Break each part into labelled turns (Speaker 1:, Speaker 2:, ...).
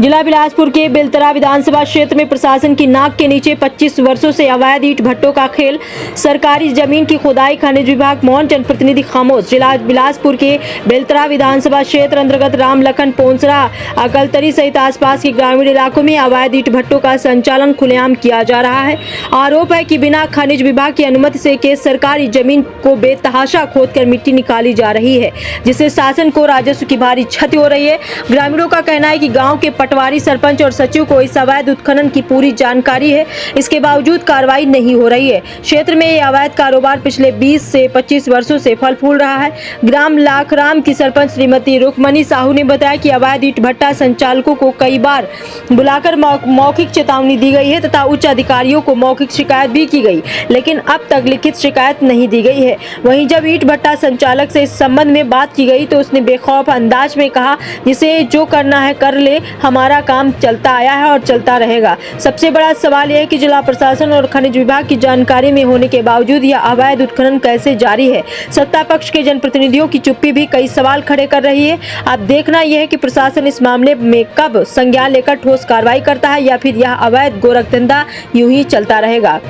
Speaker 1: जिला बिलासपुर के बेलतरा विधानसभा क्षेत्र में प्रशासन की नाक के नीचे 25 वर्षों से अवैध ईंट भट्टों का खेल, सरकारी जमीन की खुदाई, खनिज विभाग मौन, जनप्रतिनिधि खामोश। जिला बिलासपुर के बेलतरा विधानसभा क्षेत्र अंतर्गत राम लखन पोंसरा, अकलतरी सहित आसपास के ग्रामीण इलाकों में अवैध ईंट भट्टों का संचालन खुलेआम किया जा रहा है। आरोप है कि बिना खनिज विभाग की अनुमति से के सरकारी जमीन को बेतहाशा खोदकर मिट्टी निकाली जा रही है, जिससे शासन को राजस्व की भारी क्षति हो रही है। ग्रामीणों का कहना है कि गाँव के पटवारी, सरपंच और सचिव को इस अवैध उत्खनन की पूरी जानकारी है, इसके बावजूद कार्रवाई नहीं हो रही है। क्षेत्र में ये अवैध कारोबार पिछले 20 से 25 वर्षों से फल फूल रहा है। ग्राम लाखराम की सरपंच श्रीमती रुक्मणी साहू ने बताया कि अवैध ईंट भट्टा संचालकों को कई बार बुलाकर मौखिक चेतावनी दी गई है तथा उच्च अधिकारियों को मौखिक शिकायत भी की गई, लेकिन अब तक लिखित शिकायत नहीं दी गई है। वहीं जब ईंट भट्टा संचालक से इस संबंध में बात की गई तो उसने बेखौफ अंदाज में कहा, जिसे जो करना है कर ले, हमारा काम चलता आया है और चलता रहेगा। सबसे बड़ा सवाल यह है कि जिला प्रशासन और खनिज विभाग की जानकारी में होने के बावजूद यह अवैध उत्खनन कैसे जारी है। सत्ता पक्ष के जनप्रतिनिधियों की चुप्पी भी कई सवाल खड़े कर रही है। अब देखना यह है कि प्रशासन इस मामले में कब संज्ञान लेकर ठोस कार्रवाई करता है या फिर यह अवैध गोरखधंधा यूं ही चलता रहेगा।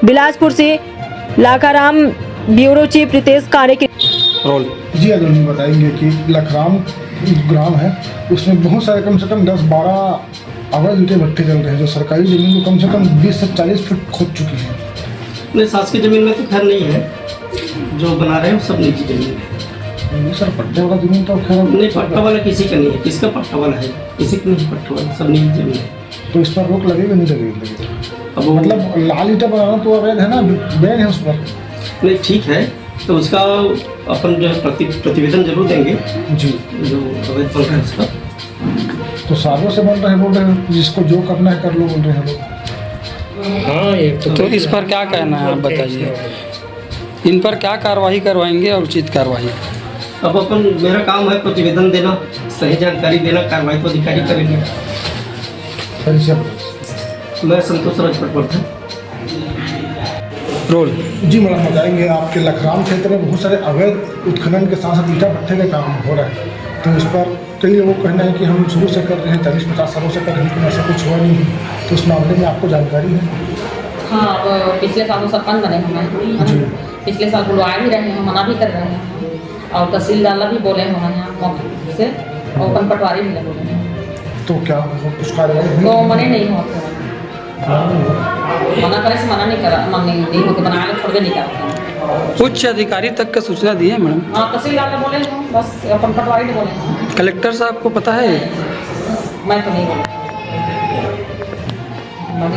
Speaker 1: बिलासपुर से लाखाराम ब्यूरो चीफ रितेश कारे की
Speaker 2: रोल।
Speaker 3: जी अगर बताएंगे कि लखराम ग्राम है, उसमें बहुत सारे कम से कम 10-12 अवैध ईंटें भट्टे चल रहे हैं जो सरकारी ज़मीन को कम से कम 20 से 40 फीट खोद चुकी है।
Speaker 2: नहीं, शासकीय ज़मीन में तो खैर नहीं है, जो बना रहे हैं सब निजी ज़मीन है।
Speaker 3: नहीं सर, पट्टे वाला ज़मीन तो खैर
Speaker 2: नहीं, पट्टा वाला किसी का नहीं है। किसका पट्टा वाला है? किसी का नहीं पट्टा वाला, सब निजी ज़मीन है।
Speaker 3: तो इस पर रोक लगेगा नहीं लगेगी?
Speaker 2: अब वो
Speaker 3: मतलब लाल ईंटें बनाना तो अवैध है ना, बैन है उस पर।
Speaker 2: नहीं, ठीक है, तो उसका अपन जो है प्रतिवेदन जरूर देंगे
Speaker 3: जी,
Speaker 2: जो अवैध बन रहा है उसका।
Speaker 3: तो सालों से बोल रहे हैं जिसको जो करना है कर लो बोल रहे हैं लोग।
Speaker 4: हाँ, एक
Speaker 5: तो इस पर क्या कहना है आप बताइए, इन पर क्या कार्रवाई करवाएंगे और उचित कार्रवाई?
Speaker 2: अब अपन, मेरा काम है प्रतिवेदन देना, सही जानकारी देना, कार्रवाई तो अधिकारी करेंगे। मैं संतोष राजपट
Speaker 5: रोल।
Speaker 3: जी मैडम बताएंगे, आपके लखराम क्षेत्र में बहुत सारे अवैध उत्खनन के साथ साथ ईंटा भट्टे का काम हो रहा है, तो इस पर कई लोगों का कहना है कि हम शुरू से कर रहे हैं, 40-50 सालों से कर रहे हैं, लेकिन ऐसा कुछ हुआ नहीं है। तो इस मामले में आपको जानकारी है?
Speaker 6: हाँ, अब पिछले साल तो सरपंच बने हमें, पिछले साल बुलवाए भी रहे हैं, मना भी कर रहे हैं, और तहसीलदार भी बोले हमें यहाँ मौके से, और अपन पटवारी भी नहीं बोले हैं।
Speaker 3: तो क्या कुछ कार्रवाई हुई?
Speaker 6: तो मने नहीं होते, मना करे से मना नहीं करा, मन नहीं होते, बनाया लोग छोड़ के नहीं करते।
Speaker 5: उच्च अधिकारी तक का सूचना दी है मैडम?
Speaker 6: हाँ, तहसीलदार बोले हैं, बस अपन पटवारी ने बोले हैं।
Speaker 5: कलेक्टर साहब को पता है?
Speaker 6: मैं तो नहीं बोला,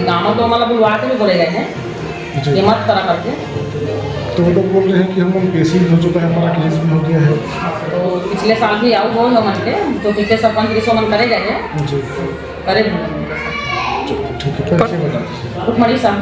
Speaker 6: गाँव तो मतलब बुलवा के भी बोले गए हैं ये मत करा करके।
Speaker 3: तो वो लोग बोल रहे हैं कि हम लोग केस भी हो चुका है, हमारा केस भी हो गया है।
Speaker 6: तो पिछले साल भी आओ वो मन के, तो पिछले सरपंच की सोमन करे गए हैं,
Speaker 3: जी
Speaker 6: करे
Speaker 3: ठीक है, कैसे बता दीजिए।
Speaker 6: रुक्मणी साहब।